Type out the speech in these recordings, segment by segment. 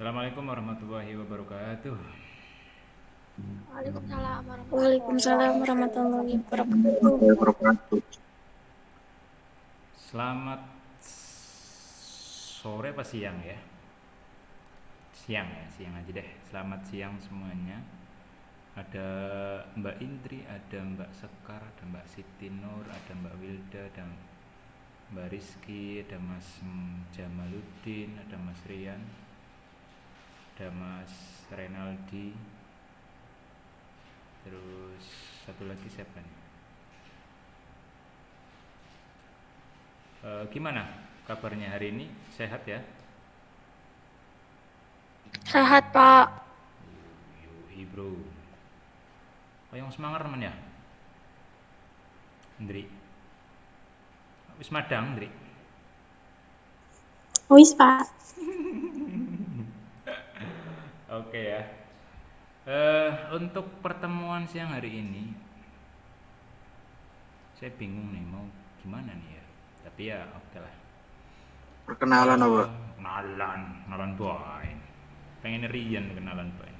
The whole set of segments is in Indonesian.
Assalamualaikum warahmatullahi wabarakatuh. Waalaikumsalam warahmatullahi wabarakatuh. Selamat sore apa siang ya? Siang ya, siang aja deh. Selamat siang semuanya. Ada Mbak Indri, ada Mbak Sekar, ada Mbak Siti Nur, ada Mbak Wilda, ada Mbak Rizky, ada Mas Jamaluddin, ada Mas Rian, ada Mas Renaldi. Terus satu lagi siapa nih? Gimana kabarnya hari ini? Sehat ya? Sehat, Pak. Yui bro. Oh yang semangat teman ya? Ndri. Wis madang, Ndri. Wis, Pak. Oke ya. Untuk pertemuan siang hari ini, saya bingung nih mau gimana nih ya. Tapi ya oke lah. Perkenalan apa? Kenalan boy. Pengen Rian kenalan boy.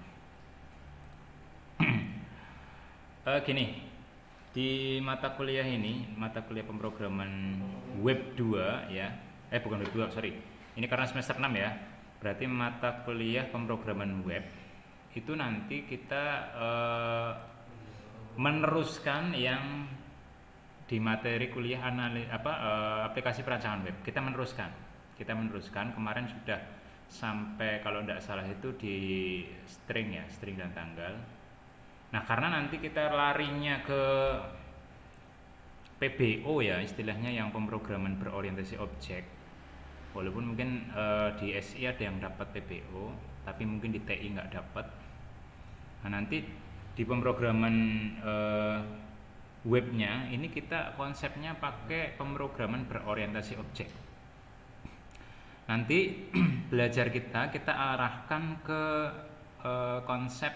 Gini, di mata kuliah ini, mata kuliah pemrograman web 2 ya. Bukan web 2, sorry. Ini karena semester 6 ya. Berarti mata kuliah pemrograman web itu nanti kita meneruskan yang di materi kuliah aplikasi perancangan web. Kita meneruskan kemarin sudah sampai kalau tidak salah itu di string ya, string dan tanggal. Nah, karena nanti kita larinya ke PBO ya, istilahnya yang pemrograman berorientasi objek. Walaupun mungkin di SI ada yang dapat PBO, tapi mungkin di TI nggak dapat. Nah, nanti di pemrograman webnya ini kita konsepnya pakai pemrograman berorientasi objek. Nanti belajar kita arahkan ke konsep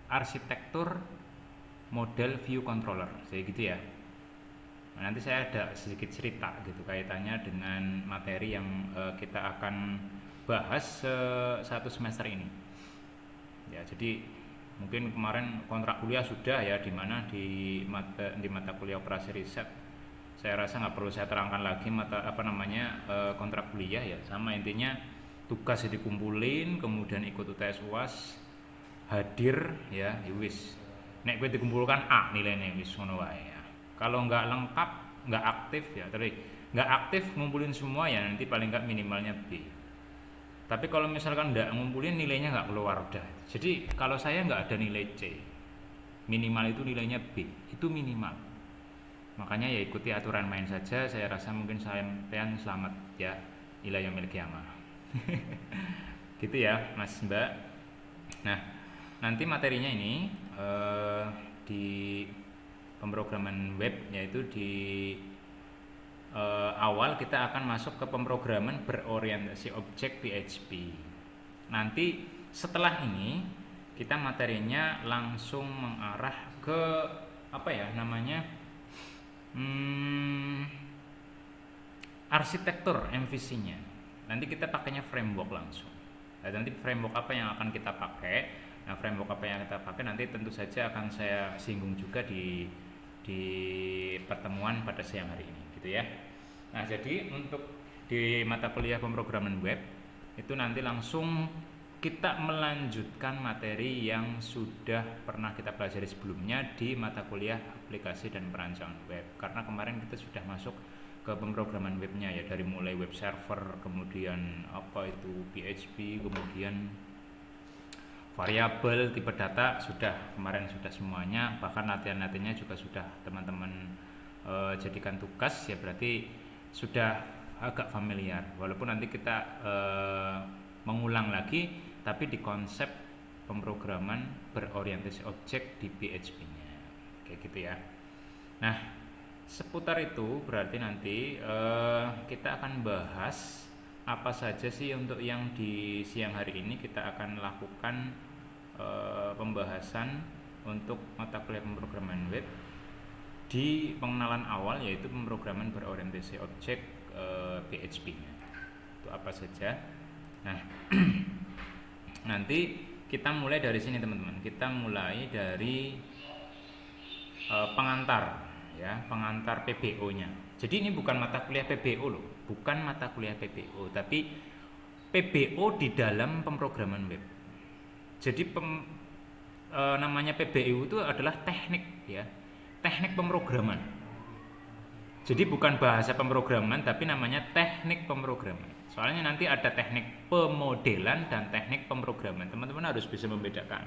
arsitektur model view controller, kayak gitu ya. Nah, nanti saya ada sedikit cerita gitu kaitannya dengan materi yang kita akan bahas satu semester ini. Ya, jadi mungkin kemarin kontrak kuliah sudah ya, di mana di mata kuliah operasi riset. Saya rasa nggak perlu saya terangkan lagi kontrak kuliah ya, sama intinya tugas dikumpulin, kemudian ikut UTS UAS, hadir ya, wis. Nek gue dikumpulkan A nilainya wis ngono wae ya. Kalau nggak lengkap, nggak aktif ya, tadi nggak aktif ngumpulin semua ya nanti paling nggak minimalnya B. Tapi kalau misalkan nggak ngumpulin nilainya nggak keluar udah. Jadi kalau saya nggak ada nilai C, minimal itu nilainya B, itu minimal. Makanya ya ikuti aturan main saja. Saya rasa mungkin sampean selamat ya, ila yaumil qiyamah. Gitu ya Mas Mbak. Nah, nanti materinya ini di pemrograman web, yaitu di awal kita akan masuk ke pemrograman berorientasi objek PHP. Nanti setelah ini kita materinya langsung mengarah ke arsitektur MVC-nya. Nanti kita pakainya framework langsung. Nah, nanti framework apa yang akan kita pakai? Nah, framework apa yang kita pakai nanti tentu saja akan saya singgung juga di pertemuan pada siang hari ini, gitu ya. Nah, jadi untuk di mata kuliah pemrograman web itu nanti langsung kita melanjutkan materi yang sudah pernah kita pelajari sebelumnya di mata kuliah aplikasi dan perancangan web. Karena kemarin kita sudah masuk ke pemrograman webnya ya, dari mulai web server, kemudian PHP, kemudian variabel, tipe data kemarin sudah semuanya, bahkan latihan-latihannya juga sudah teman-teman jadikan tugas ya, berarti sudah agak familiar. Walaupun nanti kita mengulang lagi, tapi di konsep pemrograman berorientasi objek di PHP-nya, kayak gitu ya. Nah, seputar itu berarti nanti kita akan bahas apa saja sih untuk yang di siang hari ini. Kita akan lakukan pembahasan untuk mata kuliah pemrograman web di pengenalan awal, yaitu pemrograman berorientasi objek PHP-nya. Itu apa saja. Nah, Nanti kita mulai dari sini teman-teman. Kita mulai dari pengantar ya, pengantar PBO-nya. Jadi ini bukan mata kuliah PBO loh, bukan mata kuliah PBO, tapi PBO di dalam pemrograman web. Jadi namanya PBO itu adalah teknik ya, teknik pemrograman. Jadi bukan bahasa pemrograman, tapi namanya teknik pemrograman. Soalnya nanti ada teknik pemodelan dan teknik pemrograman. Teman-teman harus bisa membedakan.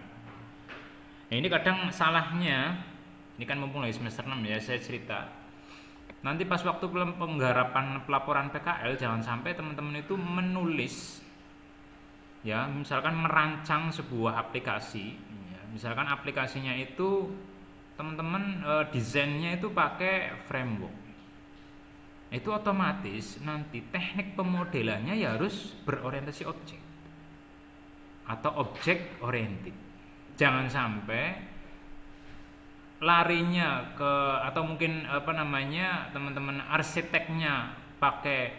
Nah, ini kadang salahnya, ini kan mumpung lagi semester 6 ya, saya cerita. Nanti pas waktu penggarapan pelaporan PKL, jangan sampai teman-teman itu menulis ya, misalkan merancang sebuah aplikasi ya, misalkan aplikasinya itu teman-teman desainnya itu pakai framework. Itu otomatis nanti teknik pemodelannya ya harus berorientasi objek atau objek oriented. Jangan sampai larinya ke, atau mungkin teman-teman arsiteknya pakai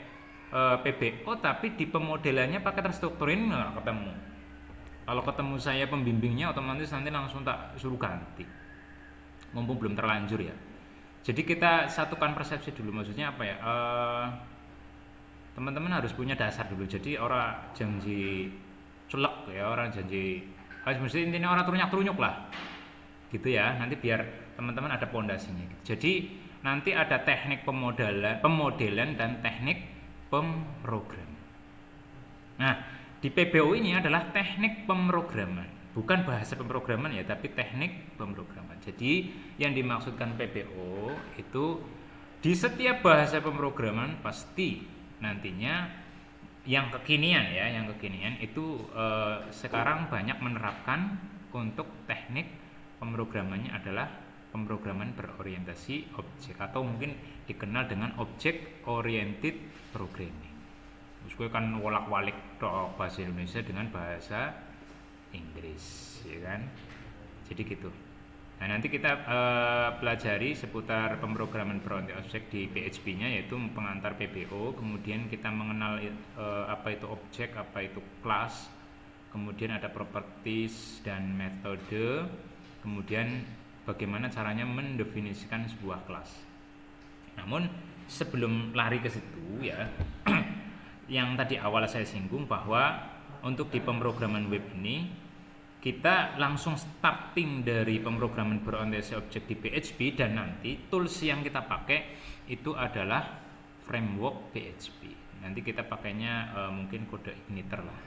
PBO tapi di pemodelannya pakai terstrukturin, nggak ketemu. Kalau ketemu saya pembimbingnya otomatis nanti langsung tak suruh ganti, mumpung belum terlanjur ya. Jadi kita satukan persepsi dulu, maksudnya apa ya, teman-teman harus punya dasar dulu. Jadi orang janji culek ya, orang janji mesti intinya orang turunyak lah gitu ya, nanti biar teman-teman ada pondasinya gitu. Jadi nanti ada teknik pemodelan dan teknik pemrograman. Nah, di PBO ini adalah teknik pemrograman, bukan bahasa pemrograman ya, tapi teknik pemrograman. Jadi yang dimaksudkan PBO itu di setiap bahasa pemrograman pasti nantinya yang kekinian ya, yang kekinian itu sekarang banyak menerapkan untuk teknik pemrogramannya adalah pemrograman berorientasi objek atau mungkin dikenal dengan object oriented programming. Terus gue kan wolak-walik bahasa Indonesia dengan bahasa Inggris, ya kan? Jadi gitu. Nah, nanti kita pelajari seputar pemrograman berorientasi objek di PHP-nya, yaitu pengantar PBO. Kemudian kita mengenal apa itu objek, apa itu kelas. Kemudian ada properties dan metode. Kemudian bagaimana caranya mendefinisikan sebuah kelas. Namun sebelum lari ke situ ya, yang tadi awal saya singgung bahwa untuk di pemrograman web ini kita langsung starting dari pemrograman berorientasi objek di PHP, dan nanti tools yang kita pakai itu adalah framework PHP. Nanti kita pakainya mungkin kode igniter lah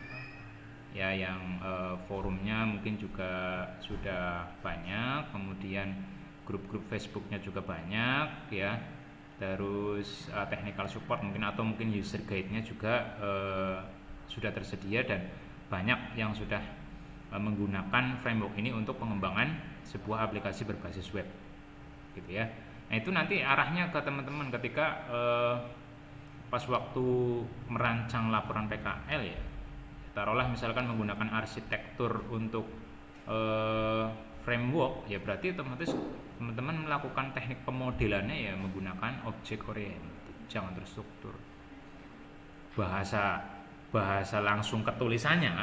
ya, yang forumnya mungkin juga sudah banyak, kemudian grup-grup Facebooknya juga banyak ya, terus technical support mungkin atau mungkin user guide-nya juga sudah tersedia, dan banyak yang sudah menggunakan framework ini untuk pengembangan sebuah aplikasi berbasis web gitu ya. Nah, itu nanti arahnya ke teman-teman ketika pas waktu merancang laporan PKL ya, taruhlah misalkan menggunakan arsitektur untuk framework ya, berarti otomatis teman-teman melakukan teknik pemodelannya ya menggunakan object oriented, jangan terstruktur. Bahasa langsung ke tulisannya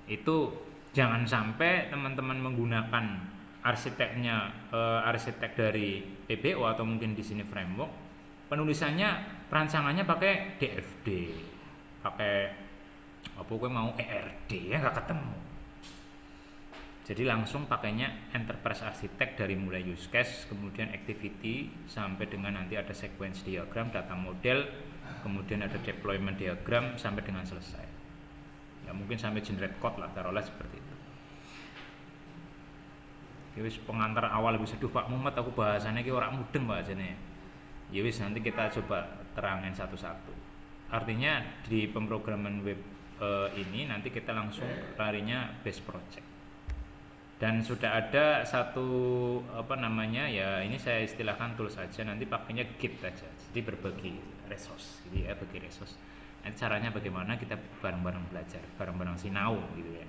itu jangan sampai teman-teman menggunakan arsitek dari PBO atau mungkin di sini framework, penulisannya perancangannya pakai DFD, pakai apa gue mau ERD ya, nggak ketemu. Jadi langsung pakainya enterprise architect dari mulai use case, kemudian activity, sampai dengan nanti ada sequence diagram, data model, kemudian ada deployment diagram sampai dengan selesai. Ya mungkin sampai generate code lah, taruhlah seperti itu. Ya wis, pengantar awal bisa duh Pak Muhammad aku bahasannya ki ora mudeng bahasanya. Ya wis, nanti kita coba terangin satu-satu. Artinya di pemrograman web ini nanti kita langsung larinya base project. Dan sudah ada satu ya, ini saya istilahkan tools saja, nanti pakainya Git aja. Jadi berbagi resource gitu ya, bagi resource. Nanti caranya bagaimana kita bareng-bareng belajar, bareng-bareng sinau gitu ya.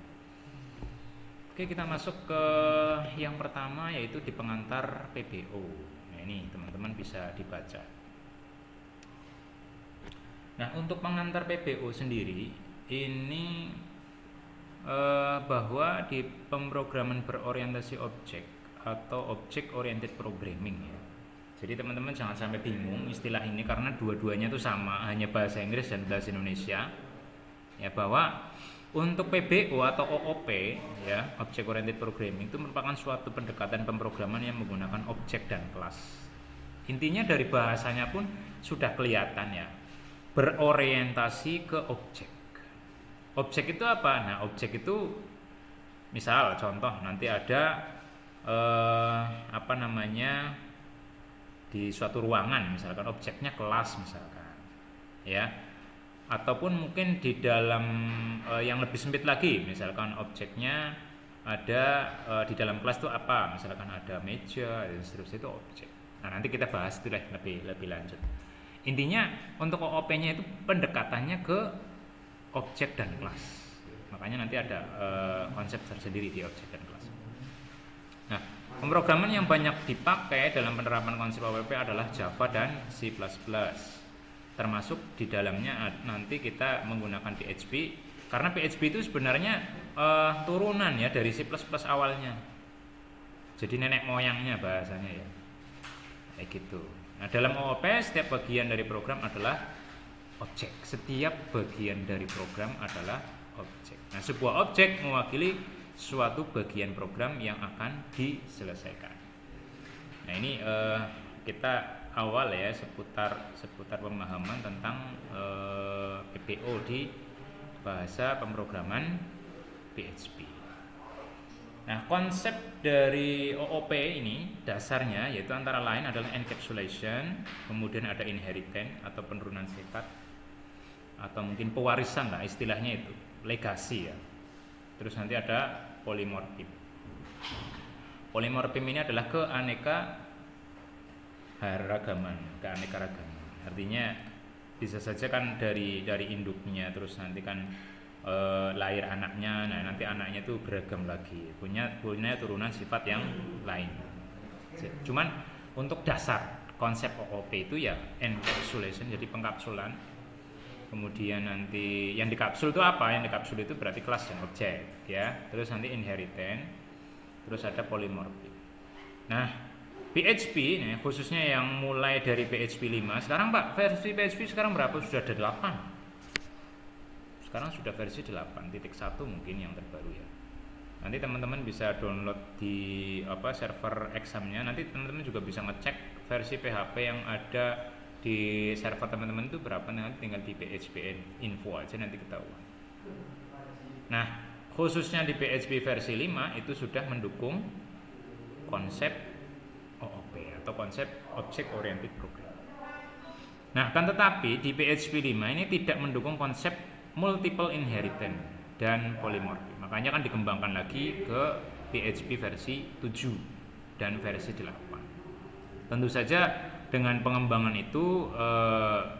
Oke, kita masuk ke yang pertama, yaitu di pengantar PBO. Nah, ini teman-teman bisa dibaca. Nah, untuk pengantar PBO sendiri ini bahwa di pemrograman berorientasi objek atau object oriented programming ya. Jadi teman-teman jangan sampai bingung istilah ini karena dua-duanya itu sama, hanya bahasa Inggris dan bahasa Indonesia. Ya, bahwa untuk PBO atau OOP ya, object oriented programming itu merupakan suatu pendekatan pemrograman yang menggunakan objek dan kelas. Intinya dari bahasanya pun sudah kelihatan ya, berorientasi ke objek. Objek itu apa? Nah, objek itu misal contoh nanti ada di suatu ruangan, misalkan objeknya kelas misalkan, ya, ataupun mungkin di dalam yang lebih sempit lagi, misalkan objeknya ada di dalam kelas itu apa, misalkan ada meja dan seterusnya, itu objek. Nah, nanti kita bahas itu lebih lanjut. Intinya untuk OOP-nya itu pendekatannya ke objek dan kelas. Makanya nanti ada konsep tersendiri di objek dan kelas. Nah, pemrograman yang banyak dipakai dalam penerapan konsep OOP adalah Java dan C++. Termasuk di dalamnya nanti kita menggunakan PHP, karena PHP itu sebenarnya turunan ya dari C++ awalnya. Jadi nenek moyangnya bahasanya ya. Kayak gitu. Nah, dalam OOP setiap bagian dari program adalah objek. Setiap bagian dari program adalah objek. Nah, sebuah objek mewakili suatu bagian program yang akan diselesaikan. Nah, ini kita awal ya seputar pemahaman tentang PBO di bahasa pemrograman PHP. Nah, konsep dari OOP ini dasarnya yaitu antara lain adalah encapsulation, kemudian ada inheritance atau penurunan sifat, atau mungkin pewarisan lah istilahnya itu, legasi ya. Terus nanti ada polymorphism. Polymorphism ini adalah keanekaragaman. Artinya bisa saja kan dari induknya, terus nanti kan lahir anaknya. Nah, nanti anaknya itu beragam lagi, punya turunan sifat yang lain. Cuman untuk dasar konsep OOP itu ya encapsulation, jadi pengkapsulan. Kemudian nanti yang dikapsul itu apa? Yang dikapsul itu berarti kelas dan objek ya. Terus nanti inheritance, terus ada polymorphism. Nah, PHP nih, khususnya yang mulai dari PHP 5. Sekarang Pak, versi PHP sekarang berapa? Sudah ada 8. Sekarang sudah versi 8.1 mungkin yang terbaru ya. Nanti teman-teman bisa download di server examnya. Nanti teman-teman juga bisa ngecek versi PHP yang ada di server teman-teman itu berapa, nanti tinggal di PHP info aja nanti ketahuan. Nah, khususnya di PHP versi 5 itu sudah mendukung konsep OOP atau konsep Object Oriented Program. Nah, kan tetapi di PHP 5 ini tidak mendukung konsep multiple inheritance dan polymorphism. Makanya kan dikembangkan lagi ke PHP versi 7 dan versi 8. Tentu saja dengan pengembangan itu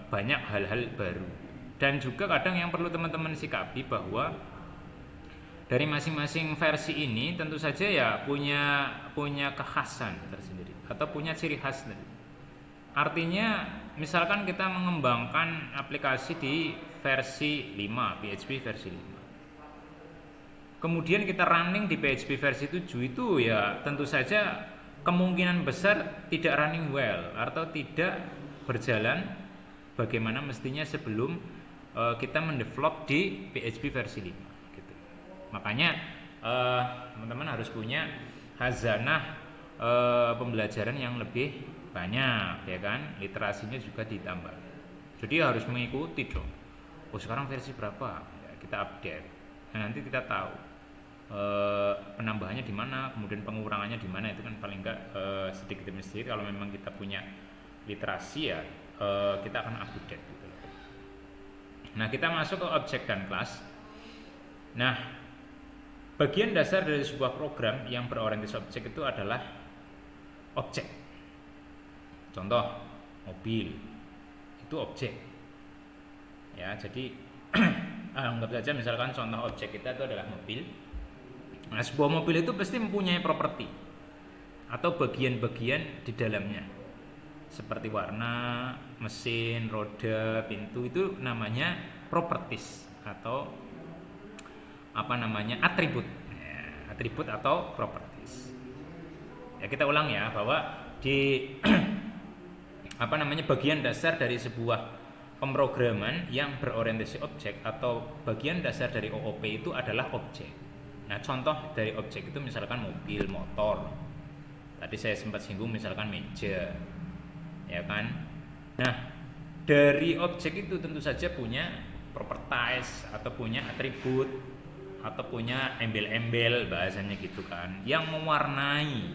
banyak hal-hal baru, dan juga kadang yang perlu teman-teman sikapi bahwa dari masing-masing versi ini tentu saja ya punya kekhasan tersendiri atau punya ciri khas sendiri. Artinya misalkan kita mengembangkan aplikasi di versi 5, PHP versi 5, kemudian kita running di PHP versi 7, itu ya tentu saja kemungkinan besar tidak running well atau tidak berjalan bagaimana mestinya sebelum kita mendevelop di PHP versi 5 gitu. Makanya teman-teman harus punya khazanah pembelajaran yang lebih banyak ya kan, literasinya juga ditambah. Jadi harus mengikuti dong. Oh, sekarang versi berapa? Ya, kita update. Nah, nanti kita tahu penambahannya di mana, kemudian pengurangannya di mana, itu kan paling enggak sedikit demi sedikit kalau memang kita punya literasi ya kita akan update gitu. Nah, kita masuk ke objek dan kelas. Nah, bagian dasar dari sebuah program yang berorientasi objek itu adalah objek. Contoh, mobil itu objek. Ya, jadi anggap saja misalkan contoh objek kita itu adalah mobil. Nah, sebuah mobil itu pasti mempunyai properti atau bagian-bagian di dalamnya, seperti warna, mesin, roda, pintu, itu namanya properties atau atribut. Ya, atribut atau properties. Ya, kita ulang ya bahwa di bagian dasar dari sebuah pemrograman yang berorientasi objek atau bagian dasar dari OOP itu adalah objek. Nah, contoh dari objek itu misalkan mobil, motor. Tadi saya sempat singgung misalkan meja. Ya kan? Nah, dari objek itu tentu saja punya properties atau punya atribut atau punya embel-embel bahasanya gitu kan yang mewarnai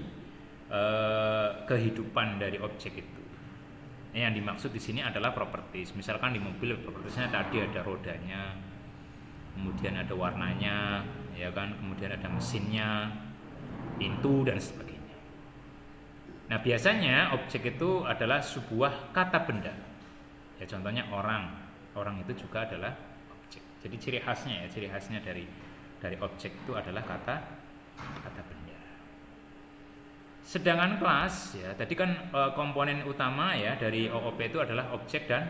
kehidupan dari objek itu. Yang dimaksud di sini adalah properties. Misalkan di mobil propertiesnya tadi ada rodanya, kemudian ada warnanya, ya kan, kemudian ada mesinnya, pintu dan sebagainya. Nah, biasanya objek itu adalah sebuah kata benda. Ya, contohnya orang. Orang itu juga adalah objek. Jadi ciri khasnya dari objek itu adalah kata benda. Sedangkan kelas ya, tadi kan komponen utama ya dari OOP itu adalah objek dan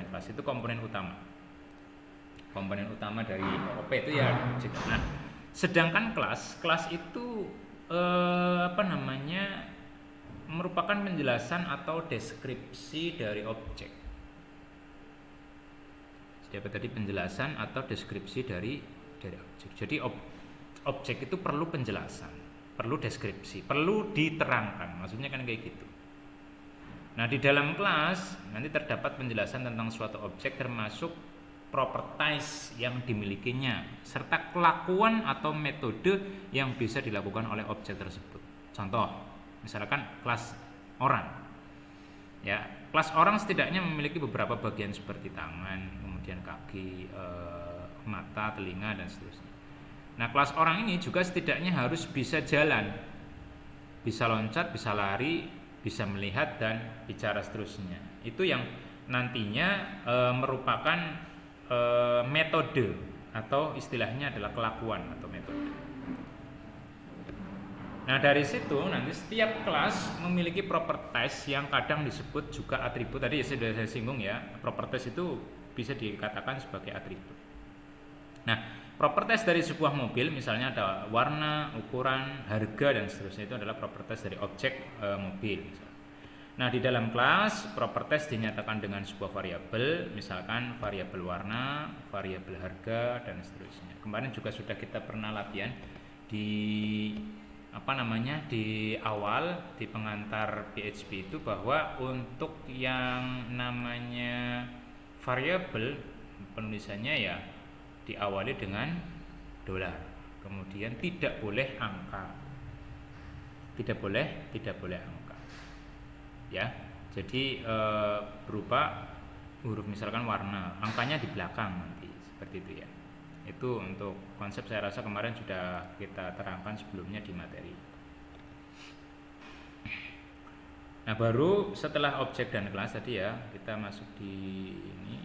kelas itu komponen utama. Komponen utama dari OOP itu ya objek. Nah, sedangkan kelas itu merupakan penjelasan atau deskripsi dari objek. Jadi apa tadi penjelasan atau deskripsi dari objek. Jadi objek itu perlu penjelasan, perlu deskripsi, perlu diterangkan. Maksudnya kan kayak gitu. Nah, di dalam kelas nanti terdapat penjelasan tentang suatu objek termasuk properties yang dimilikinya serta kelakuan atau metode yang bisa dilakukan oleh objek tersebut. Contoh, misalkan kelas orang. Ya, kelas orang setidaknya memiliki beberapa bagian seperti tangan, kemudian kaki, mata, telinga dan seterusnya. Nah, kelas orang ini juga setidaknya harus bisa jalan, bisa loncat, bisa lari, bisa melihat dan bicara seterusnya. Itu yang nantinya merupakan metode atau istilahnya adalah kelakuan atau metode. Nah, dari situ nanti setiap kelas memiliki properties yang kadang disebut juga atribut. Tadi sudah saya singgung ya, properties itu bisa dikatakan sebagai atribut. Nah, properties dari sebuah mobil misalnya ada warna, ukuran, harga dan seterusnya, itu adalah properties dari objek mobil. Nah, di dalam kelas properties dinyatakan dengan sebuah variabel, misalkan variabel warna, variabel harga dan seterusnya. Kemarin juga sudah kita pernah latihan di di awal di pengantar PHP itu bahwa untuk yang namanya variabel penulisannya ya diawali dengan dolar, kemudian tidak boleh angka, tidak boleh angka ya. Jadi berupa huruf misalkan warna, angkanya di belakang nanti seperti itu ya. Itu untuk konsep saya rasa kemarin sudah kita terangkan sebelumnya di materi. Nah, baru setelah objek dan kelas tadi ya, kita masuk di ini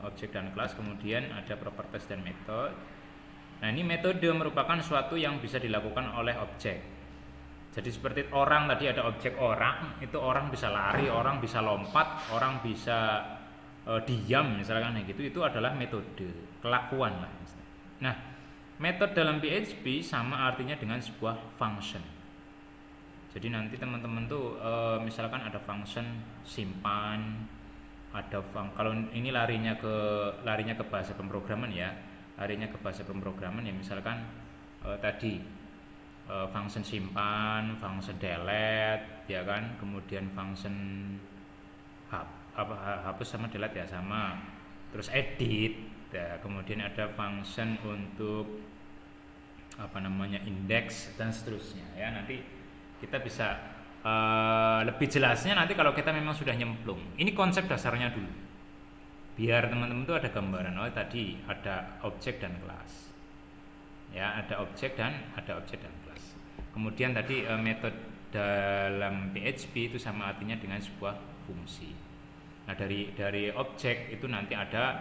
objek dan kelas, kemudian ada properties dan metode. Nah, ini metode merupakan suatu yang bisa dilakukan oleh objek. Jadi seperti orang tadi ada objek orang, itu orang bisa lari, orang bisa lompat, orang bisa diam misalkan gitu, itu adalah metode, kelakuan lah. Nah, metode dalam PHP sama artinya dengan sebuah function. Jadi nanti teman-teman tuh misalkan ada function simpan, ada kalau ini larinya ke bahasa pemrograman ya, misalkan tadi function simpan, function delete ya kan, kemudian function hapus sama delete ya sama, terus edit ya, kemudian ada function untuk index dan seterusnya ya. Nanti kita bisa lebih jelasnya nanti kalau kita memang sudah nyemplung. Ini konsep dasarnya dulu biar teman-teman tuh ada gambaran. Oh, tadi ada objek dan kelas ya, ada objek dan kelas. Kemudian tadi metode dalam PHP itu sama artinya dengan sebuah fungsi. Nah, dari objek itu nanti ada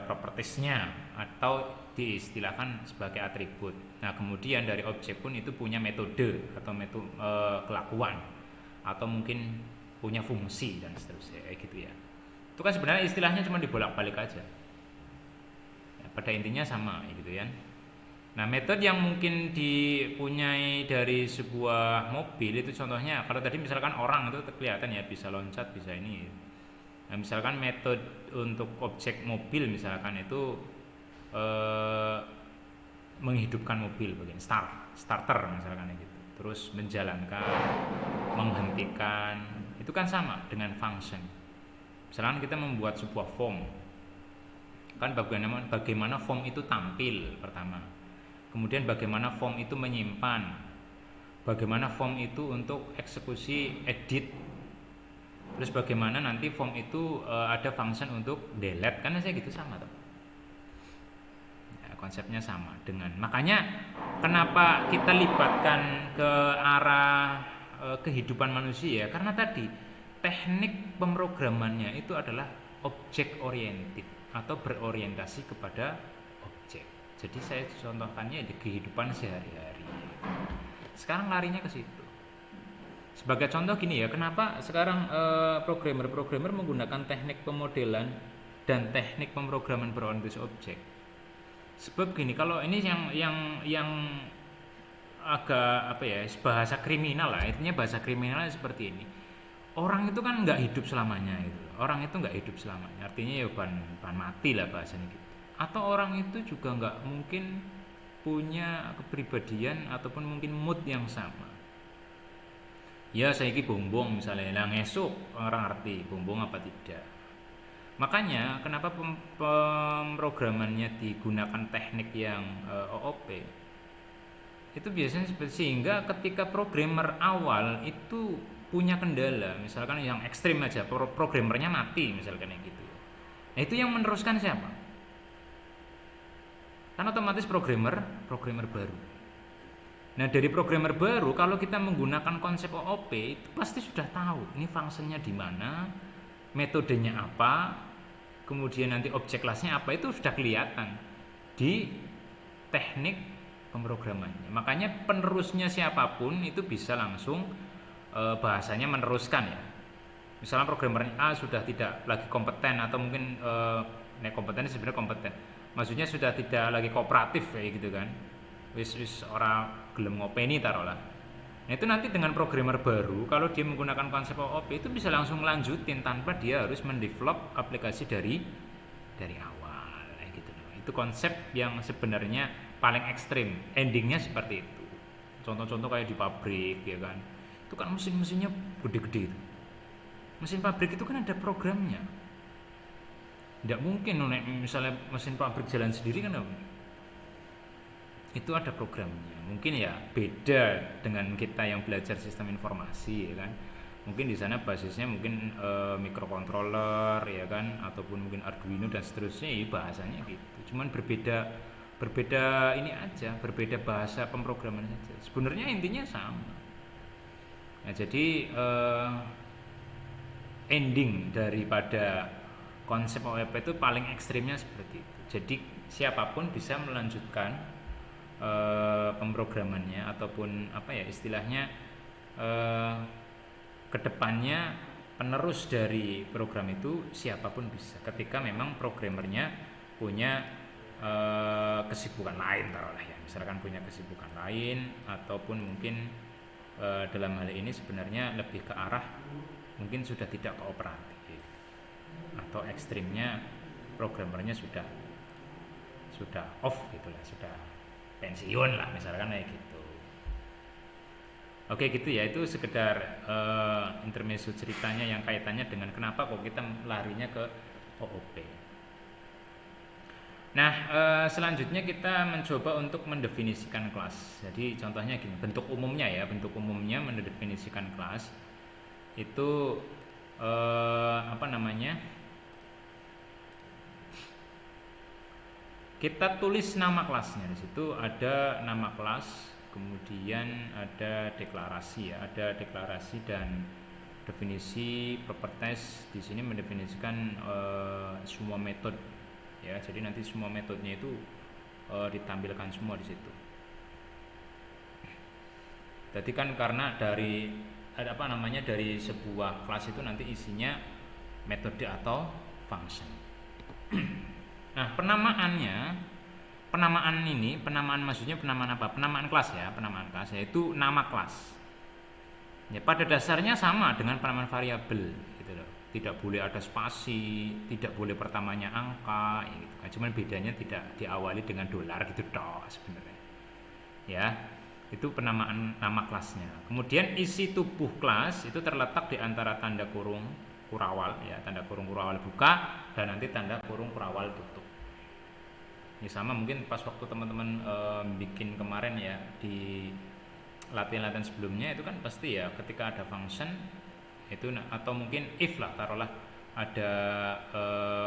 propertiesnya atau diistilahkan sebagai atribut. Nah, kemudian dari objek pun itu punya metode atau kelakuan atau mungkin punya fungsi dan seterusnya kayak gitu ya. Itu kan sebenarnya istilahnya cuma dibolak-balik aja. Ya, pada intinya sama gitu ya. Nah, metode yang mungkin dipunyai dari sebuah mobil itu contohnya kalau tadi misalkan orang itu kelihatan ya bisa loncat, bisa ini. Nah, misalkan metode untuk objek mobil misalkan itu menghidupkan mobil bagian starter misalkan gitu. Terus menjalankan, menghentikan, itu kan sama dengan function. Misalkan kita membuat sebuah form. Kan bagaimana form itu tampil pertama. Kemudian bagaimana form itu menyimpan, bagaimana form itu untuk eksekusi edit, terus bagaimana nanti form itu ada function untuk delete, kan saya gitu sama tuh. Ya, konsepnya sama dengan, makanya kenapa kita libatkan ke arah kehidupan manusia, karena tadi teknik pemrogramannya itu adalah object oriented atau berorientasi kepada objek. Jadi saya contohkannya di kehidupan sehari-hari. Sekarang larinya ke situ. Sebagai contoh gini ya, kenapa sekarang programmer menggunakan teknik pemodelan dan teknik pemrograman berorientasi objek? Sebab gini, kalau ini yang agak apa ya, bahasa kriminal lah, intinya bahasa kriminalnya seperti ini. Orang itu kan nggak hidup selamanya itu. Orang itu nggak hidup selamanya. Artinya ya ban mati lah bahasanya gitu. Atau orang itu juga nggak mungkin punya kepribadian ataupun mungkin mood yang sama. Ya saiki bombong misalnya, lah ngesuk orang ngerti bombong apa tidak. Makanya kenapa pemrogramannya digunakan teknik yang OOP itu biasanya sehingga ketika programmer awal itu punya kendala, misalkan yang ekstrim aja, programmernya mati misalkan kayak gitu. Nah itu yang meneruskan siapa? Kan otomatis programmer baru. Nah dari programmer baru kalau kita menggunakan konsep OOP itu pasti sudah tahu ini fungsinya di mana, metodenya apa, kemudian nanti objek kelasnya apa, itu sudah kelihatan di teknik pemrogramannya. Makanya penerusnya siapapun itu bisa langsung bahasanya meneruskan ya. Misalnya programmer A sudah tidak lagi kompeten atau mungkin kompeten sebenarnya kompeten. Maksudnya sudah tidak lagi kooperatif kayak gitu kan. Wis orang gelem ngopeni taruhlah. Nah itu nanti dengan programmer baru kalau dia menggunakan konsep OOP itu bisa langsung melanjutin tanpa dia harus mendevelop aplikasi dari awal kayak gitu. Itu konsep yang sebenarnya paling ekstrim, endingnya seperti itu. Contoh-contoh kayak di pabrik ya kan. Itu kan mesin-mesinnya gede-gede itu. Mesin pabrik itu kan ada programnya. Tidak mungkin misalnya mesin pabrik jalan sendiri kan itu ada programnya. Mungkin ya beda dengan kita yang belajar sistem informasi ya kan. Mungkin di sana basisnya mungkin microcontroller ya kan, ataupun mungkin Arduino dan seterusnya, ya bahasanya gitu. Cuman berbeda ini aja, berbeda bahasa pemrograman saja. Sebenarnya intinya sama. Nah, jadi ending daripada konsep OOP itu paling ekstrimnya seperti itu. Jadi siapapun bisa melanjutkan pemrogramannya ataupun apa ya istilahnya kedepannya penerus dari program itu siapapun bisa ketika memang programmernya punya kesibukan lain taruhlah ya, misalkan punya kesibukan lain ataupun mungkin dalam hal ini sebenarnya lebih ke arah mungkin sudah tidak kooperatif atau ekstrimnya programmernya sudah off gitu lah, sudah pensiun lah misalkan kayak gitu. Oke gitu ya, itu sekedar intermezzo ceritanya yang kaitannya dengan kenapa kok kita larinya ke OOP. Nah selanjutnya kita mencoba untuk mendefinisikan kelas. Jadi contohnya gini, bentuk umumnya mendefinisikan kelas itu kita tulis nama kelasnya. Di situ ada nama kelas, kemudian ada deklarasi ya, ada deklarasi dan definisi properties. Di sini mendefinisikan semua metode ya. Jadi nanti semua metodenya itu ditampilkan semua di situ. Jadi kan karena dari sebuah kelas itu nanti isinya metode atau function. Nah, penamaan maksudnya penamaan apa? Penamaan kelas ya, yaitu nama kelas. Ya, pada dasarnya sama dengan penamaan variabel gitu loh. Tidak boleh ada spasi, tidak boleh pertamanya angka gitu kan. Cuman bedanya tidak diawali dengan dolar gitu toh sebenarnya. Ya, itu penamaan nama kelasnya. Kemudian isi tubuh kelas itu terletak di antara tanda kurung kurawal ya, tanda kurung kurawal buka dan nanti tanda kurung kurawal tutup. Ini sama mungkin pas waktu teman-teman bikin kemarin ya di latihan-latihan sebelumnya itu kan pasti ya ketika ada function itu atau mungkin if lah taruhlah ada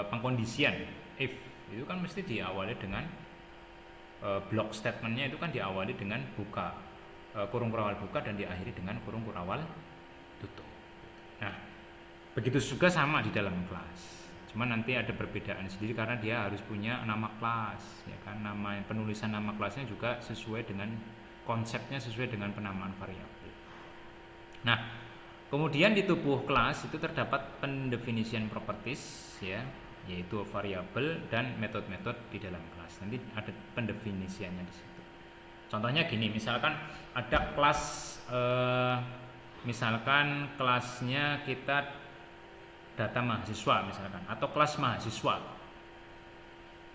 pengkondisian if itu kan mesti diawali dengan block statementnya itu kan diawali dengan buka kurung kurawal buka dan diakhiri dengan kurung kurawal tutup. Nah, begitu juga sama di dalam kelas. Cuma nanti ada perbedaan sendiri karena dia harus punya nama kelas, ya kan? Nama penulisan nama kelasnya juga sesuai dengan konsepnya, sesuai dengan penamaan variabel. Nah, kemudian di tubuh kelas itu terdapat pendefinisian properties, ya, yaitu variabel dan metode-metode di dalam kelas. Nanti ada pendefinisiannya di situ. Contohnya gini, misalkan ada kelas, misalkan kelasnya kita data mahasiswa misalkan atau kelas mahasiswa.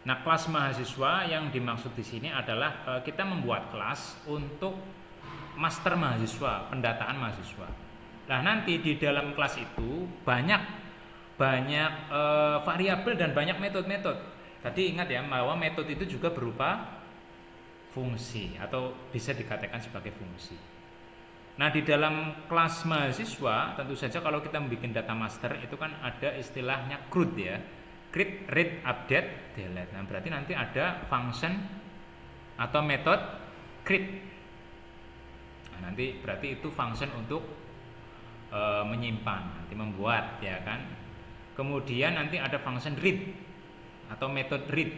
Nah, kelas mahasiswa yang dimaksud di sini adalah kita membuat kelas untuk master mahasiswa, pendataan mahasiswa. Nah, nanti di dalam kelas itu banyak variabel dan banyak metode-metode. Tadi ingat ya bahwa metode itu juga berupa fungsi atau bisa dikatakan sebagai fungsi. Nah, di dalam kelas mahasiswa tentu saja kalau kita membuat data master itu kan ada istilahnya CRUD ya, create, read, update, delete. Nah, berarti nanti ada function atau metode create. Nah, nanti berarti itu function untuk menyimpan, nanti membuat ya kan. Kemudian nanti ada function read atau metode read.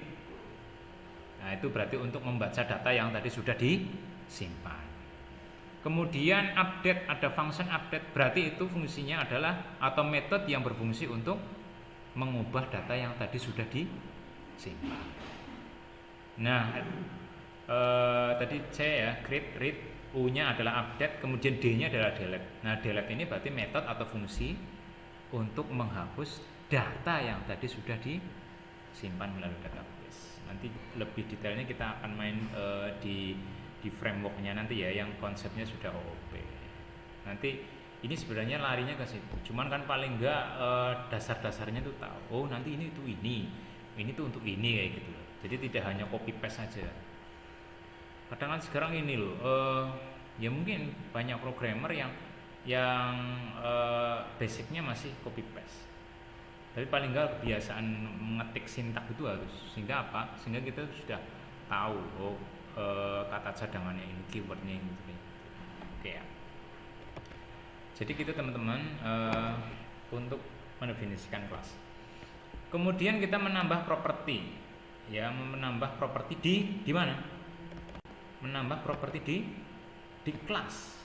Nah, itu berarti untuk membaca data yang tadi sudah disimpan. Kemudian update, ada function update, berarti itu fungsinya adalah atau metode yang berfungsi untuk mengubah data yang tadi sudah disimpan. Nah, tadi C ya, create, read, U-nya adalah update, kemudian D-nya adalah delete. Nah, delete ini berarti metode atau fungsi untuk menghapus data yang tadi sudah disimpan melalui database. Nanti lebih detailnya kita akan main di frameworknya nanti ya, yang konsepnya sudah OOP. Nanti ini sebenarnya larinya ke situ. Cuman kan paling enggak dasar-dasarnya tuh tahu. Oh, nanti ini tuh untuk ini kayak gitu loh. Jadi tidak hanya copy paste saja. Kadang kan sekarang ini loh, ya mungkin banyak programmer yang basicnya masih copy paste. Tapi paling enggak kebiasaan mengetik sintak itu harus. Sehingga apa? Sehingga kita sudah tahu kata cadangannya ini, keywordnya ini gitu. Oke ya. Jadi kita teman-teman untuk mendefinisikan kelas. Kemudian kita menambah properti, ya, menambah properti di mana? Menambah properti di kelas.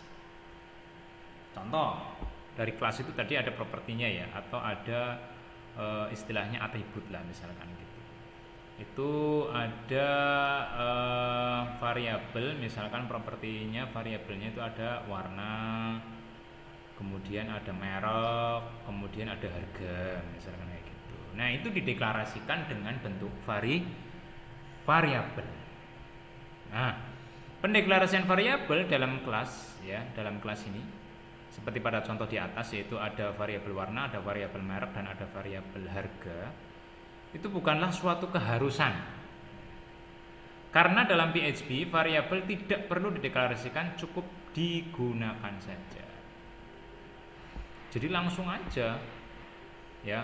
Contoh dari kelas itu tadi ada propertinya ya, atau ada istilahnya atribut lah misalkan gitu. Itu ada variabel, misalkan propertinya variabelnya itu ada warna, kemudian ada merek, kemudian ada harga misalkan kayak gitu. Nah, itu dideklarasikan dengan bentuk variabel. Nah, pendeklarasian variabel dalam kelas ya, dalam kelas ini seperti pada contoh di atas, yaitu ada variabel warna, ada variabel merek, dan ada variabel harga. Itu bukanlah suatu keharusan. Karena dalam PHP variabel tidak perlu dideklarasikan, cukup digunakan saja. Jadi langsung aja ya,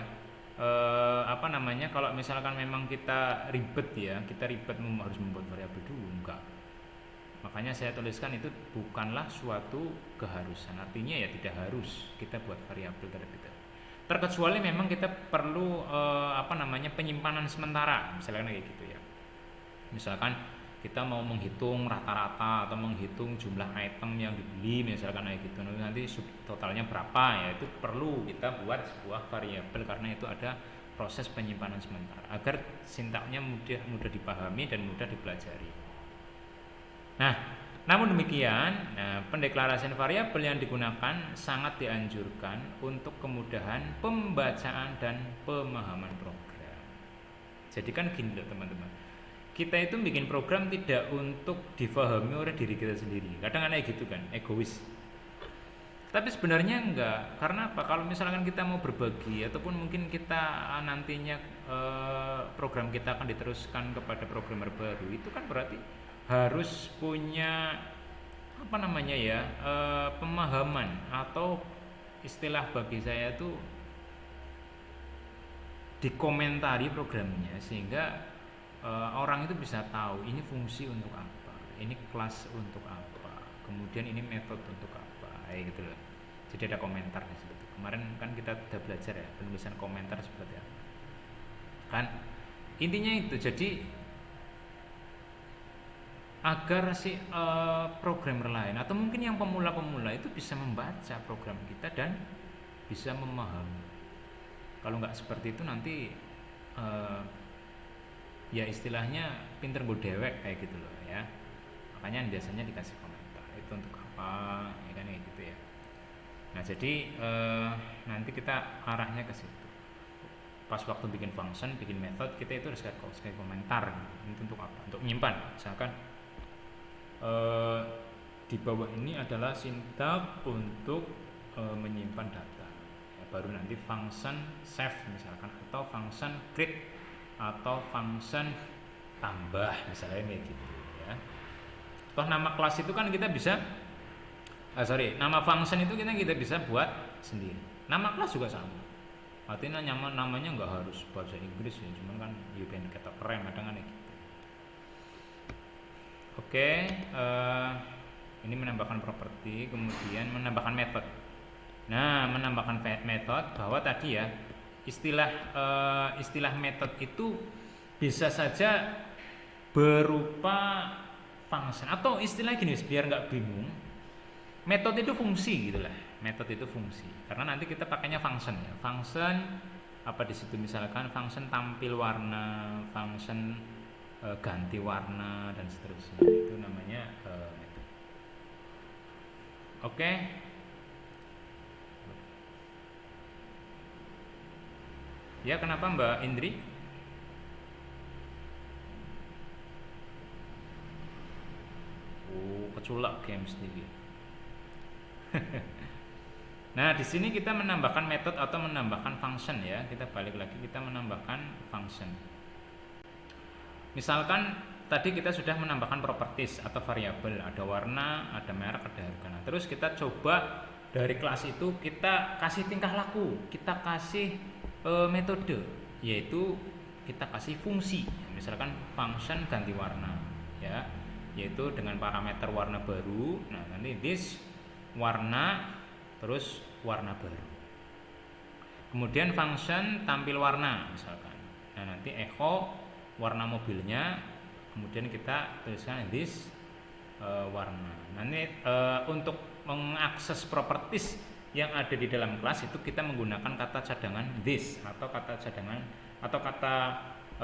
kalau misalkan memang kita ribet harus membuat variabel dulu, enggak. Makanya saya tuliskan itu bukanlah suatu keharusan. Artinya ya tidak harus kita buat variabel terlebih dahulu. Terkecuali memang kita perlu penyimpanan sementara, misalkan kayak gitu ya. Misalkan kita mau menghitung rata-rata atau menghitung jumlah item yang dibeli, misalkan kayak gitu. Nanti totalnya berapa ya, itu perlu kita buat sebuah variabel karena itu ada proses penyimpanan sementara agar sintaksnya mudah dipahami dan mudah dipelajari. Nah, namun demikian, pendeklarasian variabel yang digunakan sangat dianjurkan untuk kemudahan pembacaan dan pemahaman program. Jadi kan gini loh teman-teman, kita itu bikin program tidak untuk difahami oleh diri kita sendiri. Kadang aneh gitu kan, egois. Tapi sebenarnya enggak, karena apa? Kalau misalkan kita mau berbagi ataupun mungkin kita nantinya program kita akan diteruskan kepada programmer baru, itu kan berarti harus punya apa namanya ya, pemahaman atau istilah bagi saya itu dikomentari programnya sehingga orang itu bisa tahu ini fungsi untuk apa, ini kelas untuk apa, kemudian ini metode untuk apa, kayak gitu loh. Jadi ada komentar di situ. Kemarin kan kita udah belajar ya penulisan komentar seperti apa. Kan intinya itu. Jadi agar si programmer lain atau mungkin yang pemula-pemula itu bisa membaca program kita dan bisa memahami. Kalau nggak seperti itu nanti ya istilahnya pinter gue dewek kayak gitu loh ya. Makanya biasanya dikasih komentar itu untuk apa, ya kan kayak gitu ya. Nah jadi nanti kita arahnya ke situ. Pas waktu bikin function, bikin method, kita itu harus kasih komentar. Ini untuk apa? Untuk menyimpan. Misalkan di bawah ini adalah sintak untuk menyimpan data. Ya, baru nanti function save misalkan, atau function create, atau function tambah misalnya kayak gitu ya. Toh nama kelas itu kan kita bisa nama function itu kita bisa buat sendiri. Nama kelas juga sama. Artinya namanya nggak harus bahasa Inggris ya, cuman kan you can kata keren kadang kan gitu. Oke, ini menambahkan properti, kemudian menambahkan method. Nah, menambahkan method bahwa tadi ya istilah method itu bisa saja berupa function atau istilah gini biar nggak bingung. Metode itu fungsi gitulah. Metode itu fungsi. Karena nanti kita pakainya function ya. Function apa di situ misalkan function tampil warna, function ganti warna dan seterusnya. Itu namanya metode. Oke. Ya, kenapa Mbak Indri? Oh, keculak games TV. Nah, di sini kita menambahkan metode atau menambahkan function ya. Kita balik lagi, kita menambahkan function. Misalkan tadi kita sudah menambahkan properties atau variabel, ada warna, ada merek, ada harga. Nah, terus kita coba dari kelas itu kita kasih tingkah laku, kita kasih metode, yaitu kita kasih fungsi. Misalkan function ganti warna, ya, yaitu dengan parameter warna baru. Nah, nanti this warna terus warna baru. Kemudian function tampil warna misalkan. Nah, nanti echo warna mobilnya, kemudian kita tuliskan this warna. Nanti untuk mengakses properties yang ada di dalam kelas itu kita menggunakan kata cadangan this atau kata cadangan atau kata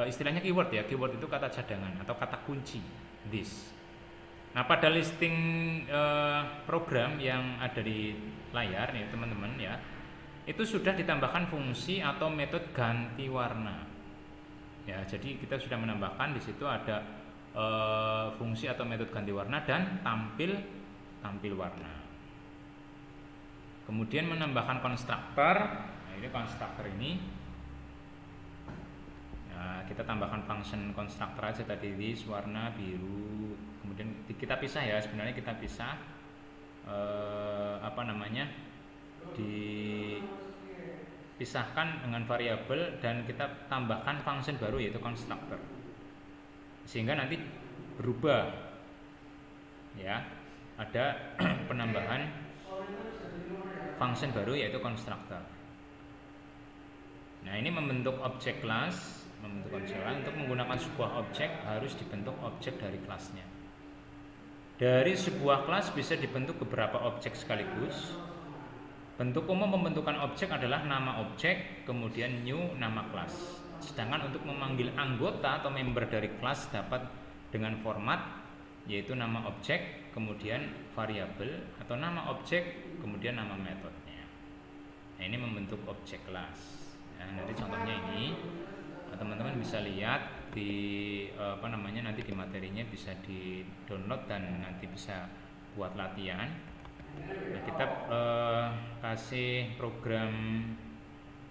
istilahnya keyword ya. Keyword itu kata cadangan atau kata kunci this. Nah, pada listing program yang ada di layar nih teman-teman ya, itu sudah ditambahkan fungsi atau metode ganti warna. Ya, jadi kita sudah menambahkan di situ ada fungsi atau metode ganti warna dan tampil warna. Kemudian menambahkan konstruktor. Nah, ini konstruktor ini. Nah, kita tambahkan function konstruktor aja tadi this warna biru. Kemudian kita pisah ya, sebenarnya kita pisah dipisahkan dengan variabel dan kita tambahkan function baru yaitu konstruktor. Sehingga nanti berubah ya, ada penambahan function baru yaitu konstruktor. Nah, ini membentuk objek kelas, untuk menggunakan sebuah objek harus dibentuk objek dari kelasnya. Dari sebuah kelas bisa dibentuk beberapa objek sekaligus. Bentuk umum pembentukan objek adalah nama objek, kemudian new nama kelas. Sedangkan untuk memanggil anggota atau member dari kelas dapat dengan format yaitu nama objek, kemudian variabel atau nama objek, kemudian nama metodenya. Nah, ini membentuk objek kelas. Nah, nanti contohnya ini teman-teman bisa lihat di nanti di materinya bisa di-download dan nanti bisa buat latihan. Nah, kita kasih program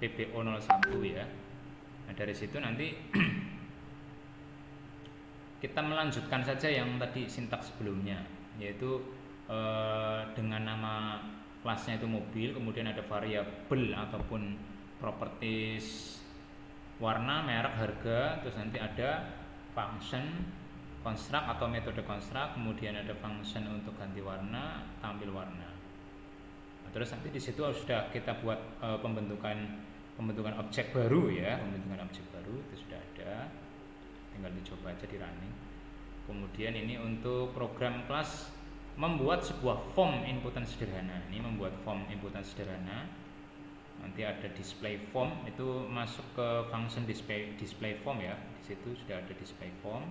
PBO 01 ya. Nah, dari situ nanti kita melanjutkan saja yang tadi sintaks sebelumnya, yaitu dengan nama kelasnya itu mobil, kemudian ada variabel ataupun properties warna, merek, harga, terus nanti ada function construct atau metode construct, kemudian ada function untuk ganti warna, tampil warna. Nah, terus nanti di situ sudah kita buat pembentukan objek baru ya, pembentukan objek baru itu sudah ada, tinggal dicoba aja di running. Kemudian ini untuk program kelas membuat sebuah form inputan sederhana. Ini membuat form inputan sederhana. Nanti ada display form, itu masuk ke function display form ya. Di situ sudah ada display form.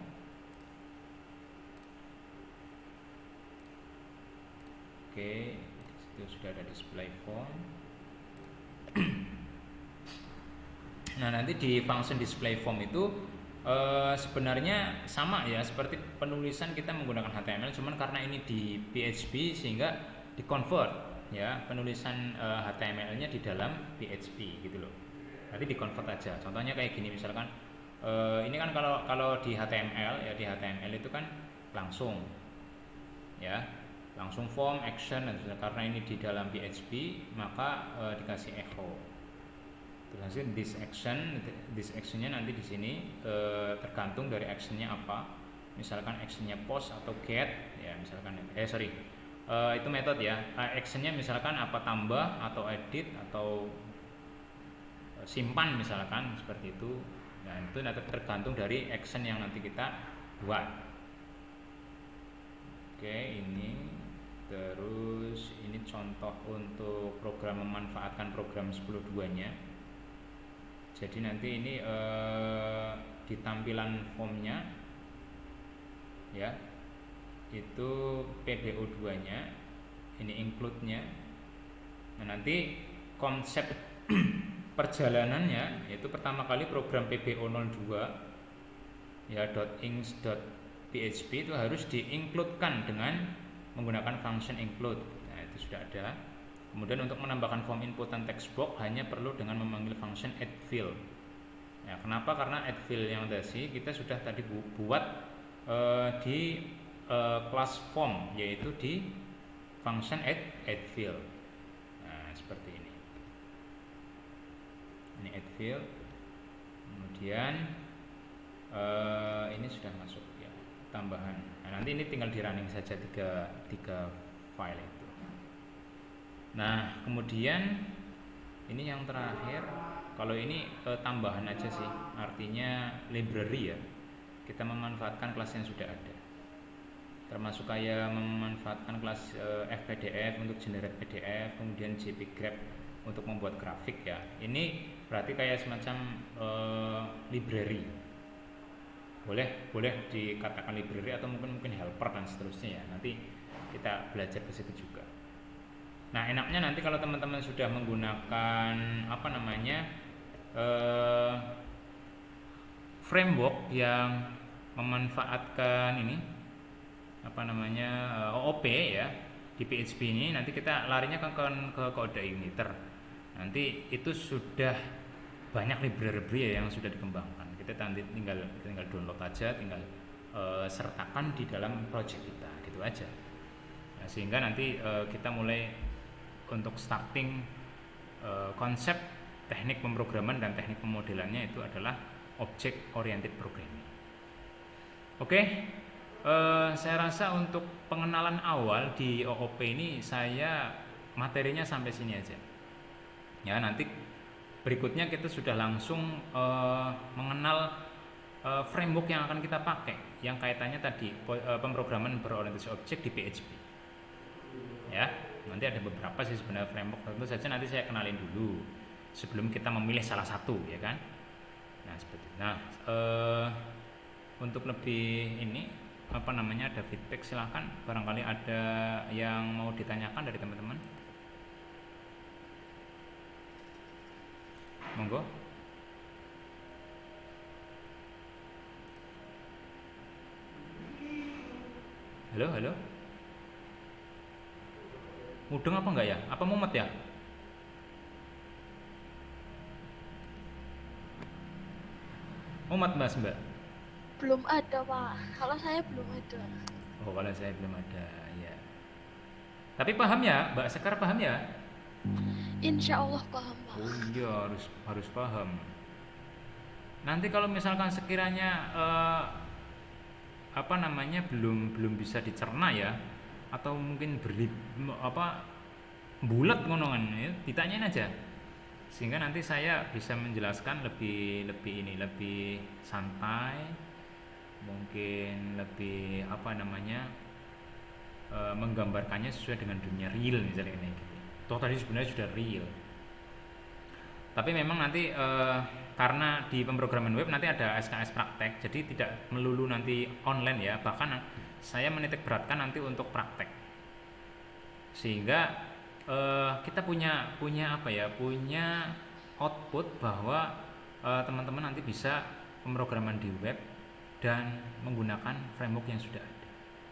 Oke, di situ sudah ada display form. Nah, nanti di function display form itu sebenarnya sama ya seperti penulisan kita menggunakan HTML, cuman karena ini di PHP sehingga di-convert ya penulisan HTML-nya di dalam PHP gitu loh. Nanti di-convert aja. Contohnya kayak gini misalkan ini kan kalau di HTML ya, di HTML itu kan langsung ya, langsung form, action, dan karena ini di dalam PHP maka dikasih echo. Terus this actionnya nanti di sini tergantung dari actionnya apa. Misalkan actionnya post atau get ya, misalkan itu metode ya. Actionnya misalkan apa, tambah atau edit atau simpan misalkan seperti itu. Nah, itu nanti tergantung dari action yang nanti kita buat. Oke, ini terus ini contoh untuk program memanfaatkan program 10.2-nya. Jadi nanti ini di tampilan formnya ya, itu PBO2-nya, ini include-nya. Nah, nanti konsep perjalanannya yaitu pertama kali program PBO02 ya .inks.php itu harus di-include-kan dengan menggunakan function include. Nah, itu sudah ada. Kemudian untuk menambahkan form inputan text box hanya perlu dengan memanggil function add field. Ya, kenapa? Karena add field yang tadi kita sudah tadi buat di class form, yaitu di function add field. Nah, seperti ini. Ini add field. Kemudian ini sudah masuk ya, tambahan. Nah, nanti ini tinggal di running saja tiga file itu. Nah, kemudian ini yang terakhir, kalau ini tambahan aja sih, artinya library ya. Kita memanfaatkan kelas yang sudah ada. Termasuk kayak memanfaatkan kelas FPDF untuk generate PDF, kemudian JPgraph untuk membuat grafik ya. Ini berarti kayak semacam library. Boleh dikatakan library atau mungkin helper dan seterusnya ya. Nanti kita belajar ke situ juga. Nah, enaknya nanti kalau teman-teman sudah menggunakan framework yang memanfaatkan ini OOP ya di PHP ini, nanti kita larinya ke kode igniter. Nanti itu sudah banyak library yang sudah dikembangkan. Kita tinggal download aja, tinggal sertakan di dalam project kita, gitu aja. Nah, sehingga nanti kita mulai untuk starting konsep teknik pemrograman dan teknik pemodelannya itu adalah object oriented programming. Oke, saya rasa untuk pengenalan awal di OOP ini materinya sampai sini aja. Ya, nanti berikutnya kita sudah langsung mengenal framework yang akan kita pakai, yang kaitannya tadi pemrograman berorientasi objek di PHP. Ya, nanti ada beberapa sih sebenarnya framework, tentu saja nanti saya kenalin dulu sebelum kita memilih salah satu, ya kan. Nah seperti itu. Nah, untuk lebih ini apa namanya, ada feedback, silahkan barangkali ada yang mau ditanyakan dari teman-teman, monggo. Halo, halo, mudeng apa enggak ya, apa mumet ya? Mumet mas mbak? Belum ada, Pak. Kalau saya belum ada. Oh kalau saya belum ada ya, tapi paham ya mbak Sekar, paham ya? Insya Allah paham, Pak. Oh iya, harus paham. Nanti kalau misalkan sekiranya apa namanya belum bisa dicerna ya, atau mungkin bulat ngomongan ya, ditanyain aja sehingga nanti saya bisa menjelaskan lebih santai, mungkin lebih apa namanya, menggambarkannya sesuai dengan dunia real misalnya kayak gitu. Toh tadi sebenarnya sudah real, tapi memang nanti karena di pemrograman web nanti ada SKS praktek, jadi tidak melulu nanti online ya, bahkan saya menitik beratkan nanti untuk praktek, sehingga kita punya apa ya, punya output bahwa teman-teman nanti bisa pemrograman di web dan menggunakan framework yang sudah ada,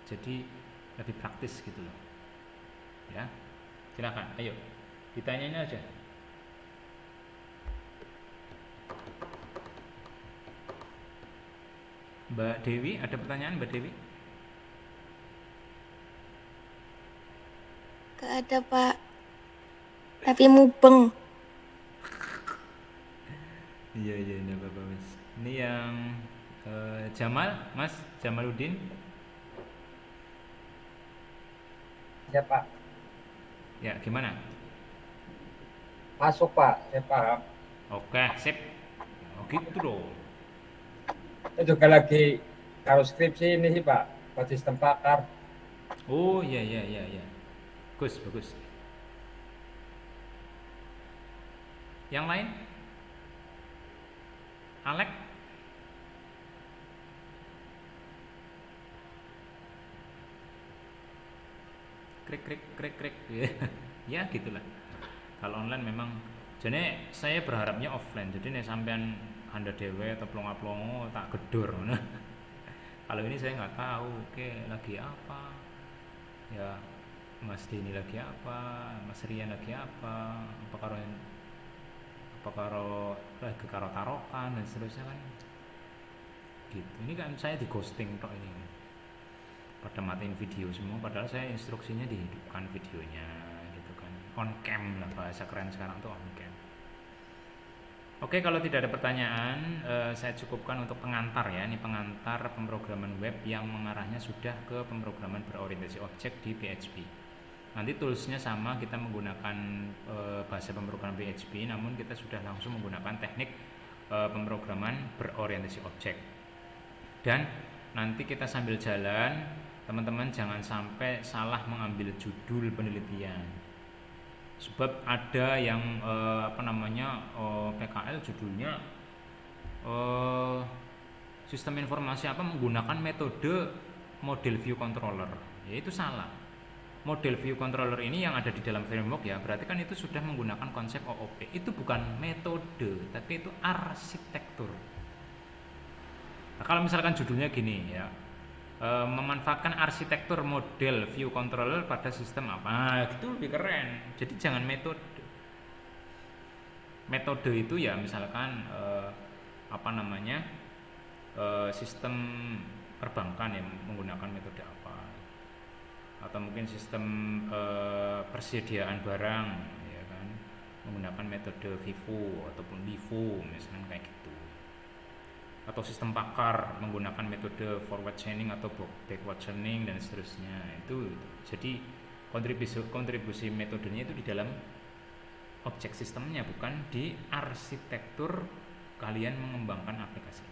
jadi lebih praktis gitu loh ya. Silakan, ayo ditanyain aja. Mbak Dewi, ada pertanyaan Mbak Dewi? Gak ada, Pak. Tapi mubeng. Iya ini apa mas. Ini yang Jamal, Mas Jamaluddin. Ya Pak, Ya gimana? masuk Pak, saya paham. Oke, sip. Oh gitu loh. Saya juga lagi harus skripsi ini sih Pak, buat sistem pakar. Oh iya. Bagus. Yang lain? Alek? Krik. Ya gitulah. Kalau online memang, jadi saya berharapnya offline. Jadi nih sampean anda dewe atau plongo tak gedor. Kalau ini saya nggak tahu, oke lagi apa ya, Mas Dini lagi apa, Mas Rian lagi apa lagi karo tarokan dan seterusnya kan gitu. Ini kan saya di ghosting tok ini, pada matiin video semua, padahal saya instruksinya dihidupkan videonya gitu kan, on cam lah bahasa keren sekarang tuh, on cam. Oke, kalau tidak ada pertanyaan, saya cukupkan untuk pengantar ya. Ini pengantar pemrograman web yang mengarahnya sudah ke pemrograman berorientasi objek di PHP. Nanti toolsnya sama, kita menggunakan bahasa pemrograman PHP, namun kita sudah langsung menggunakan teknik pemrograman berorientasi objek. Dan nanti kita sambil jalan, teman-teman jangan sampai salah mengambil judul penelitian. Sebab ada yang PKL judulnya sistem informasi apa menggunakan metode model view controller, ya itu salah. Model view controller ini yang ada di dalam framework ya, berarti kan itu sudah menggunakan konsep OOP. Itu bukan metode, tapi itu arsitektur. Nah, kalau misalkan judulnya gini ya, memanfaatkan arsitektur model view controller pada sistem apa, nah, itu lebih keren. Jadi jangan metode. Metode itu ya misalkan sistem perbankan yang menggunakan metode apa, atau mungkin sistem persediaan barang ya kan, menggunakan metode FIFO ataupun LIFO misalkan kayak gitu. Atau sistem pakar menggunakan metode forward chaining atau backward chaining dan seterusnya. Itu jadi kontribusi metodenya itu di dalam objek sistemnya, bukan di arsitektur kalian mengembangkan aplikasi.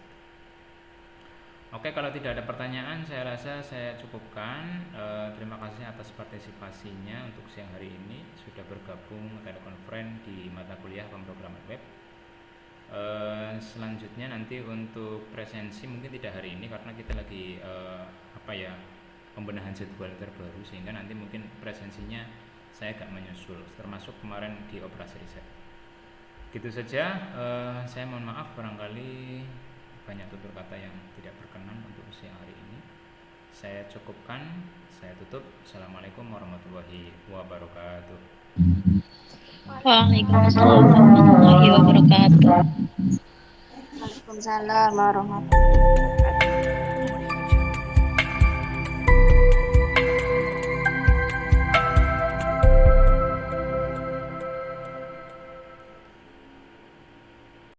Oke, kalau tidak ada pertanyaan, saya rasa saya cukupkan. Terima kasih atas partisipasinya untuk siang hari ini sudah bergabung telekonferensi di mata kuliah pemrograman web. Selanjutnya nanti untuk presensi mungkin tidak hari ini karena kita lagi pembenahan jadwal terbaru, sehingga nanti mungkin presensinya saya agak menyusul, termasuk kemarin di operasi riset. Gitu saja. Saya mohon maaf barangkali banyak tutur kata yang tidak berkenan untuk siang hari ini. Saya cukupkan, saya tutup. Assalamualaikum warahmatullahi wabarakatuh. Waalaikumsalam warahmatullahi wabarakatuh. Waalaikumsalam warahmatullahi wabarakatuh.